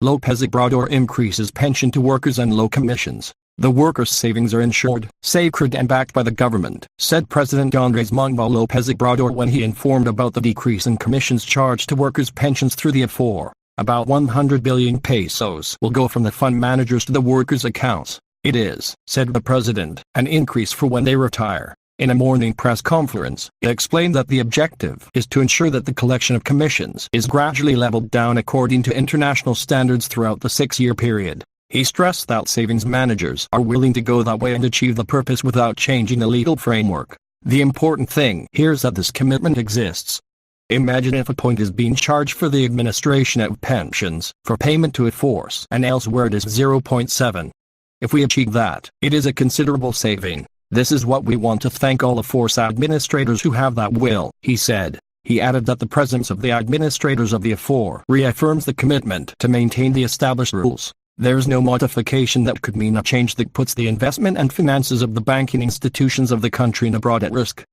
López Obrador increases pension to workers and low commissions. The workers' savings are insured, sacred and backed by the government, said President Andres Manuel López Obrador when he informed about the decrease in commissions charged to workers' pensions through the Afore. About 100 billion pesos will go from the fund managers to the workers' accounts. It is, said the president, an increase for when they retire. In a morning press conference, he explained that the objective is to ensure that the collection of commissions is gradually leveled down according to international standards throughout the 6-year period. He stressed that savings managers are willing to go that way and achieve the purpose without changing the legal framework. The important thing here is that this commitment exists. Imagine if a point is being charged for the administration of pensions, for payment to Afores, and elsewhere it is 0.7. If we achieve that, it is a considerable saving. This is what we want to thank all Afores administrators who have that will, he said. He added that the presence of the administrators of the Afore reaffirms the commitment to maintain the established rules. There's no modification that could mean a change that puts the investment and finances of the banking institutions of the country and abroad at risk.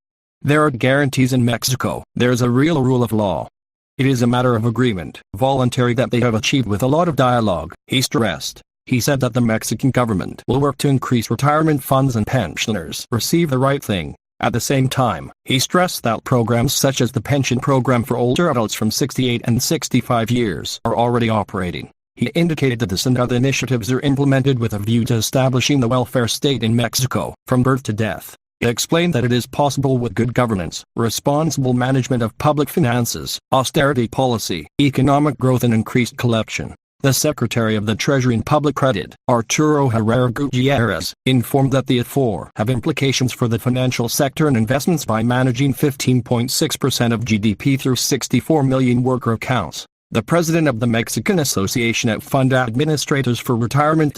There are guarantees in Mexico. There's a real rule of law. It is a matter of agreement, voluntary, that they have achieved with a lot of dialogue, he stressed. He said that the Mexican government will work to increase retirement funds and pensioners receive the right thing. At the same time, he stressed that programs such as the pension program for older adults from 68 and 65 years are already operating. He indicated that this and other initiatives are implemented with a view to establishing the welfare state in Mexico, from birth to death. He explained that it is possible with good governance, responsible management of public finances, austerity policy, economic growth and increased collection. The Secretary of the Treasury and Public Credit, Arturo Herrera Gutierrez, informed that the Afore have implications for the financial sector and investments by managing 15.6% of GDP through 64 million worker accounts. The president of the Mexican Association of Fund Administrators for Retirement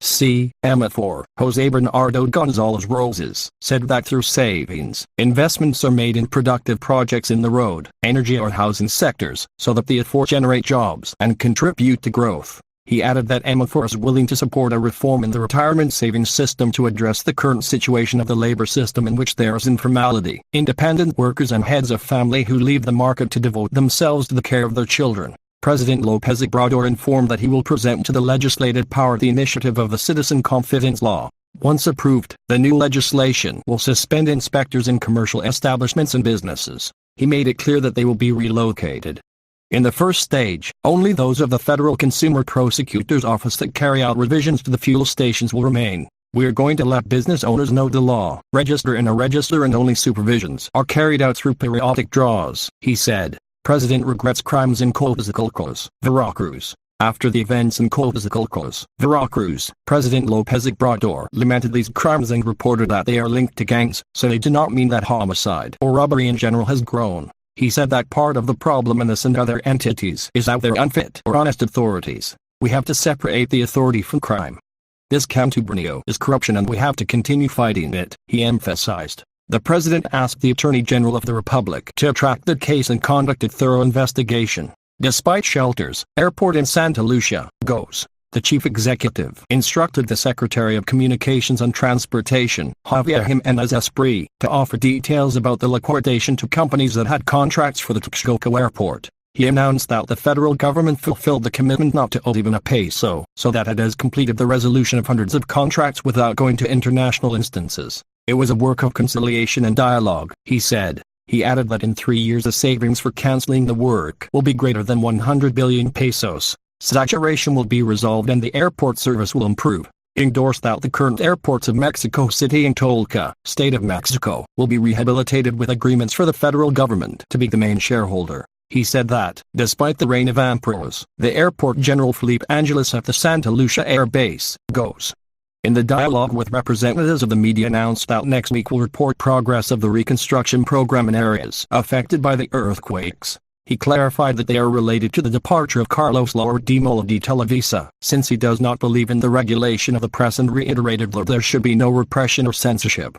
CMFOR, José Bernardo González Roses, said that through savings, investments are made in productive projects in the road, energy or housing sectors, so that the Afore generate jobs and contribute to growth. He added that MFOR is willing to support a reform in the retirement savings system to address the current situation of the labor system in which there is informality, independent workers and heads of family who leave the market to devote themselves to the care of their children. President López Obrador informed that he will present to the legislative power the initiative of the Citizen Confidence Law. Once approved, the new legislation will suspend inspectors in commercial establishments and businesses. He made it clear that they will be relocated. In the first stage, only those of the Federal Consumer Prosecutor's Office that carry out revisions to the fuel stations will remain. We are going to let business owners know the law, register in a register, and only supervisions are carried out through periodic draws, he said. President regrets crimes in Coatzacoalcos, Veracruz. After the events in Coatzacoalcos, Veracruz, President López Obrador lamented these crimes and reported that they are linked to gangs, so they do not mean that homicide or robbery in general has grown. He said that part of the problem in this and other entities is that they're unfit or honest authorities. We have to separate the authority from crime. This contubernio is corruption and we have to continue fighting it, he emphasized. The president asked the Attorney General of the Republic to track the case and conduct a thorough investigation. Despite shelters, airport in Santa Lucia, goes. The chief executive instructed the Secretary of Communications and Transportation, Javier Jiménez Esprit, to offer details about the liquidation to companies that had contracts for the Texcoco airport. He announced that the federal government fulfilled the commitment not to owe even a peso, so that it has completed the resolution of hundreds of contracts without going to international instances. It was a work of conciliation and dialogue, he said. He added that in 3 years the savings for canceling the work will be greater than 100 billion pesos. Saturation will be resolved and the airport service will improve. Endorsed that the current airports of Mexico City and Toluca, State of Mexico, will be rehabilitated with agreements for the federal government to be the main shareholder. He said that, despite the reign of emperors, the airport General Felipe Angeles at the Santa Lucia Air Base goes. In the dialogue with representatives of the media announced that next week will report progress of the reconstruction program in areas affected by the earthquakes. He clarified that they are related to the departure of Carlos Lourdimo de Televisa, since he does not believe in the regulation of the press and reiterated that there should be no repression or censorship.